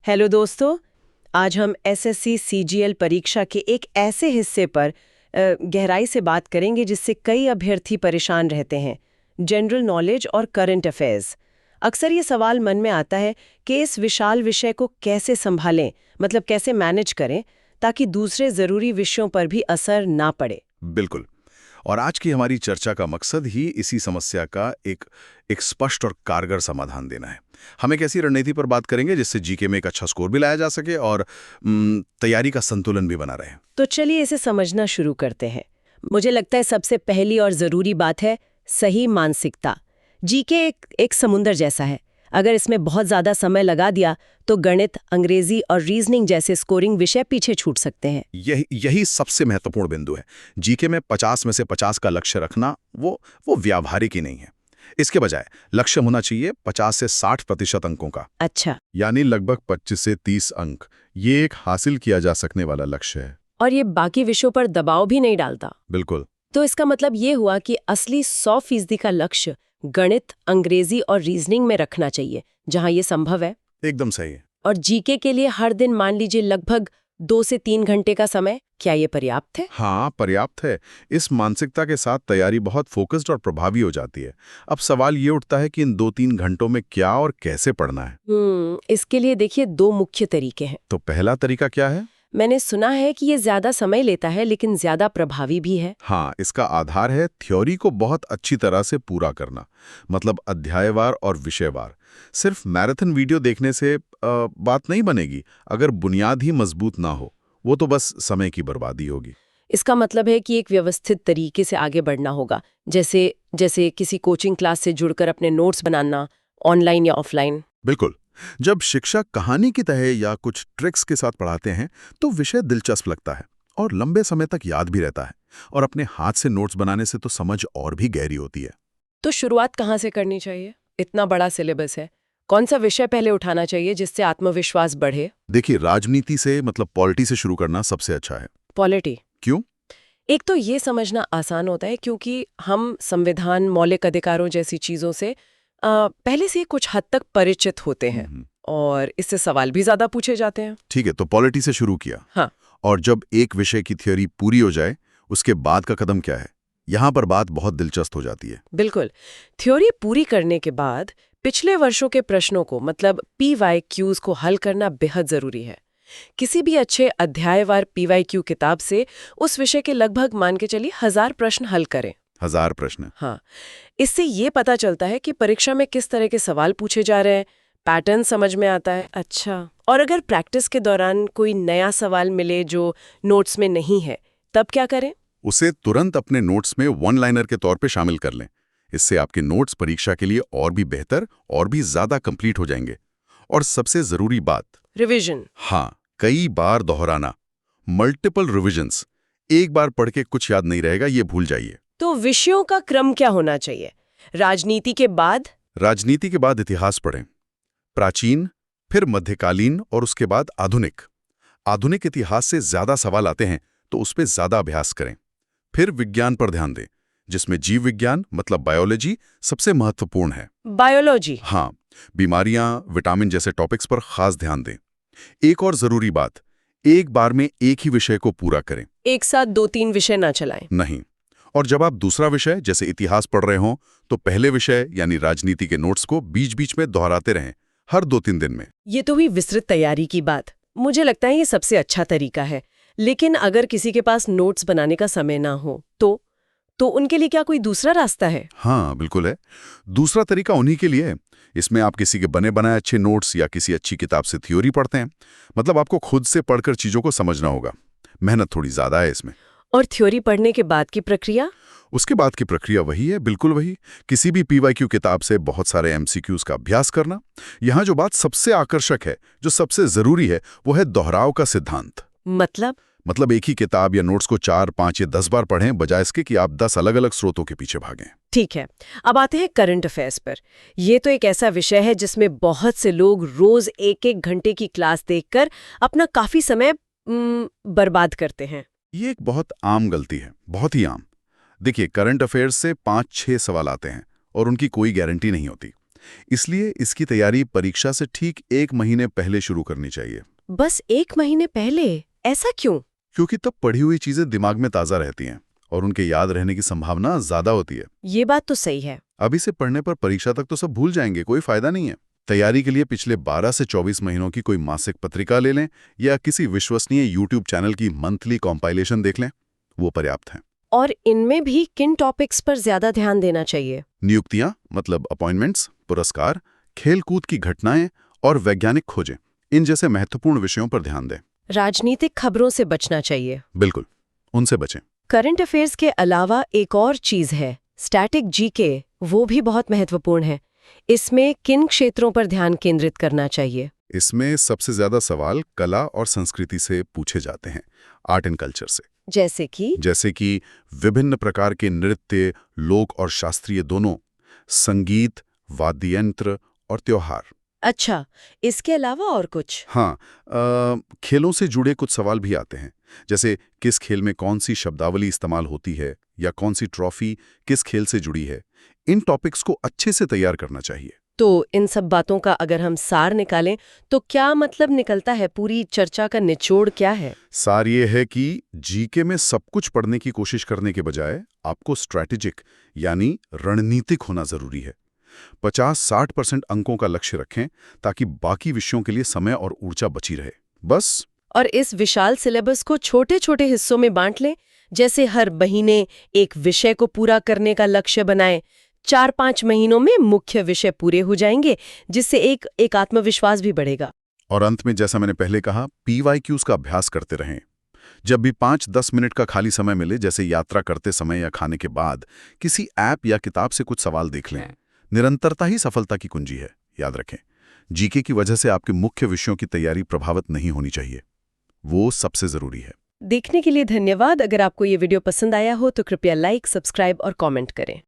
Hello दोस्तों। आज हम एसएससी सीजीएल परीक्षा के एक ऐसे हिस्से पर गहराई से बात करेंगे जिससे कई अभ्यर्थी परेशान रहते हैं। जनरल नॉलेज और करंट अफेयर्स। अक्सर ये सवाल मन में आता है कि इस विशाल विषय को कैसे संभालें, मतलब कैसे मैनेज करें ताकि दूसरे ज़रूरी विषयों पर भी असर ना पड़े। बिल्कुल। और आज की हमारी चर्चा का मकसद ही इसी समस्या का एक स्पष्ट और कारगर समाधान देना है। हम एक ऐसी रणनीति पर बात करेंगे जिससे जीके में एक अच्छा स्कोर भी लाया जा सके और तैयारी का संतुलन भी बना रहे। तो चलिए इसे समझना शुरू करते हैं। मुझे लगता है सबसे पहली और ज़रूरी बात है सही मानसिकता। जीके एक समुंदर जैसा है। अगर इसमें बहुत ज़्यादा समय लगा दिया तो गणित, अंग्रेजी और रीजनिंग जैसे स्कोरिंग विषय पीछे छूट सकते हैं। यही सबसे महत्वपूर्ण बिंदु है। जीके में 50 में से 50 का लक्ष्य रखना वो व्यावहारिक ही नहीं है। इसके बजाय लक्ष्य होना चाहिए 50 से 60% अंकों का। अच्छा। यानी लगभग 25 से 30 अंक। ये एक हासिल किया जा सकने वाला लक्ष्य है। और ये बाकी विषयों पर दबाव भी नहीं डालता। बिल्कुल। तो इसका मतलब ये हुआ कि असली 100% का लक्ष्य गणित, अंग्रेजी और रीजनिंग में रखना चाहिए, जहां ये संभव है। एकदम सही है। और जीके के लिए हर दिन मान लीजिए लगभग 2 से 3 घंटे का समय, क्या ये पर्याप्त है? हाँ, पर्याप्त है। इस मानसिकता के साथ तैयारी बहुत फोकस्ड और प्रभावी हो जाती है। अब सवाल ये उठता है कि इन 2-3 घंटों में क्या और कैसे पढ़ना है। इसके लिए देखिए 2 मुख्य तरीके हैं। तो पहला तरीका क्या है? मैंने सुना है कि ये ज्यादा समय लेता है लेकिन ज्यादा प्रभावी भी है। हाँ, इसका आधार है थ्योरी को बहुत अच्छी तरह से पूरा करना, मतलब अध्यायवार और विषयवार। सिर्फ मैराथन वीडियो देखने से बात नहीं बनेगी अगर बुनियाद ही मजबूत ना हो। वो तो बस समय की बर्बादी होगी। इसका मतलब है कि एक व्यवस्थित तरीके से आगे बढ़ना होगा, जैसे किसी कोचिंग क्लास से जुड़कर अपने नोट्स बनाना, ऑनलाइन या ऑफलाइन। बिल्कुल। जब शिक्षक कहानी की तरह या कुछ ट्रिक्स के साथ पढ़ाते हैं तो विषय दिलचस्प लगता है और लंबे समय तक याद भी रहता है। और अपने हाथ से नोट्स बनाने से तो समझ और भी गहरी होती है। तो शुरुआत कहाँ से करनी चाहिए? इतना बड़ा सिलेबस है, कौन सा विषय पहले उठाना चाहिए जिससे आत्मविश्वास बढ़े? देखिए, राजनीति से मतलब पॉलिटी से शुरू करना सबसे अच्छा है। पॉलिटी? क्यों? एक तो ये समझना आसान होता है क्योंकि हम संविधान, मौलिक अधिकारों जैसी चीजों से पहले से कुछ हद तक परिचित होते हैं और इससे सवाल भी ज्यादा पूछे जाते हैं। ठीक है, तो पॉलिटी से शुरू किया। हाँ। और जब एक विषय की थ्योरी पूरी हो जाए उसके बाद का कदम क्या है? यहाँ पर बात बहुत दिलचस्प हो जाती है। बिल्कुल। थ्योरी पूरी करने के बाद पिछले वर्षों के प्रश्नों को, मतलब PYQs को हल करना बेहद जरूरी है। किसी भी अच्छे अध्यायवार PYQ किताब से उस विषय के लगभग मान के चलिए 1000 प्रश्न हल करें। 1000 प्रश्न? हाँ। इससे ये पता चलता है कि परीक्षा में किस तरह के सवाल पूछे जा रहे हैं, पैटर्न समझ में आता है। अच्छा। और अगर प्रैक्टिस के दौरान कोई नया सवाल मिले जो नोट्स में नहीं है, तब क्या करें? उसे तुरंत अपने नोट्स में वन लाइनर के तौर पे शामिल कर लें। इससे आपके नोट्स परीक्षा के लिए और भी बेहतर और भी ज्यादा कंप्लीट हो जाएंगे। और सबसे जरूरी बात, रिवीजन। हाँ, कई बार दोहराना, मल्टीपल रिविजन्स। एक बार पढ़ के कुछ याद नहीं रहेगा, ये भूल जाइए। तो विषयों का क्रम क्या होना चाहिए? राजनीति के बाद? राजनीति के बाद इतिहास पढ़ें, प्राचीन, फिर मध्यकालीन और उसके बाद आधुनिक। आधुनिक इतिहास से ज्यादा सवाल आते हैं तो उस पर ज्यादा अभ्यास करें। फिर विज्ञान पर ध्यान दें, जिसमें जीव विज्ञान मतलब बायोलॉजी सबसे महत्वपूर्ण है। बायोलॉजी? हाँ, बीमारियां, विटामिन जैसे टॉपिक्स पर खास ध्यान दें। एक और जरूरी बात, एक बार में एक ही विषय को पूरा करें। एक साथ 2-3 विषय ना चलाएं। नहीं। और जब आप दूसरा विषय जैसे इतिहास पढ़ रहे हों तो पहले विषय यानी राजनीति के नोट्स को बीच बीच में दोहराते रहें, हर 2-3 दिन में। ये तो हुई विस्तृत तैयारी की बात। मुझे लगता है ये सबसे अच्छा तरीका है। लेकिन अगर किसी के पास नोट्स बनाने का समय ना हो तो उनके लिए क्या कोई दूसरा रास्ता है? हाँ, बिल्कुल है। दूसरा तरीका उन्हीं के लिए है। इसमें आप किसी के बने बनाए अच्छे नोट्स या किसी अच्छी किताब से थ्योरी पढ़ते हैं। मतलब आपको खुद से पढ़कर चीजों को समझना होगा। मेहनत थोड़ी ज्यादा है इसमें। और थ्योरी पढ़ने के बाद की प्रक्रिया? उसके बाद की प्रक्रिया वही है, बिल्कुल वही। किसी भी PYQ किताब से बहुत सारे MCQs का अभ्यास करना। यहाँ जो बात सबसे आकर्षक है, जो सबसे जरूरी है, वो है दोहराव का सिद्धांत। मतलब एक ही किताब या नोट्स को 4, 5 या 10 बार पढ़ें, बजाय इसके कि आप 10 अलग-अलग स्रोतों के पीछे भागें। ठीक है। अब आते हैं करंट अफेयर्स पर। ये तो एक ऐसा विषय है जिसमें बहुत से लोग रोज 1-1 घंटे की क्लास देखकर अपना काफी समय बर्बाद करते हैं। ये एक बहुत आम गलती है, बहुत ही आम। देखिए, करंट अफेयर्स से 5-6 सवाल आते हैं और उनकी कोई गारंटी नहीं होती। इसलिए इसकी तैयारी परीक्षा से ठीक 1 महीने पहले शुरू करनी चाहिए। बस 1 महीने पहले? ऐसा क्यों? क्योंकि तब पढ़ी हुई चीजें दिमाग में ताज़ा रहती हैं और उनके याद रहने की संभावना ज़्यादा होती है। ये बात तो सही है। अभी से पढ़ने पर परीक्षा तक तो सब भूल जाएंगे, कोई फायदा नहीं है। तैयारी के लिए पिछले 12 से 24 महीनों की कोई मासिक पत्रिका ले लें या किसी विश्वसनीय यूट्यूब चैनल की मंथली कॉम्पाइलेशन देख लें, वो पर्याप्त है। और इनमें भी किन टॉपिक्स पर ज्यादा ध्यान देना चाहिए? नियुक्तियां मतलब अपॉइंटमेंट्स, पुरस्कार, खेलकूद की घटनाएं और वैज्ञानिक खोजें, इन जैसे महत्वपूर्ण विषयों पर ध्यान दें। राजनीतिक खबरों से बचना चाहिए। बिल्कुल, उनसे बचें। करंट अफेयर्स के अलावा एक और चीज है, स्टैटिक जीके। वो भी बहुत महत्वपूर्ण है। इसमें किन क्षेत्रों पर ध्यान केंद्रित करना चाहिए? इसमें सबसे ज्यादा सवाल कला और संस्कृति से पूछे जाते हैं, आर्ट एंड कल्चर से। जैसे कि विभिन्न प्रकार के नृत्य, लोक और शास्त्रीय दोनों, संगीत, वाद्य यंत्र और त्योहार। अच्छा, इसके अलावा और कुछ? हाँ, खेलों से जुड़े कुछ सवाल भी आते हैं, जैसे किस खेल में कौन सी शब्दावली इस्तेमाल होती है या कौन सी ट्रॉफी किस खेल से जुड़ी है। इन टॉपिक्स को अच्छे से तैयार करना चाहिए। तो इन सब बातों का अगर हम सार निकालें तो क्या मतलब निकलता है? पूरी चर्चा का निचोड़ क्या है? सार ये है कि जीके में सब कुछ पढ़ने की कोशिश करने के बजाय आपको स्ट्रैटेजिक यानी रणनीतिक होना जरूरी है। 50-60% अंकों का लक्ष्य रखें ताकि बाकी विषयों के लिए समय और ऊर्जा बची रहे। बस। और इस विशाल सिलेबस को छोटे छोटे हिस्सों में बांट लें, जैसे हर महीने एक विषय को पूरा करने का लक्ष्य बनाएं। 4-5 महीनों में मुख्य विषय पूरे हो जाएंगे, जिससे एक आत्मविश्वास भी बढ़ेगा। और अंत में जैसा मैंने पहले कहा, PYQs का अभ्यास करते रहें। जब भी 5-10 मिनट का खाली समय मिले, जैसे यात्रा करते समय या खाने के बाद, किसी ऐप या किताब से कुछ सवाल देख लें। निरंतरता ही सफलता की कुंजी है, याद रखें। जीके की वजह से आपके मुख्य विषयों की तैयारी प्रभावित नहीं होनी चाहिए, वो सबसे जरूरी है। देखने के लिए धन्यवाद। अगर आपको ये वीडियो पसंद आया हो तो कृपया लाइक, सब्सक्राइब और कमेंट करें।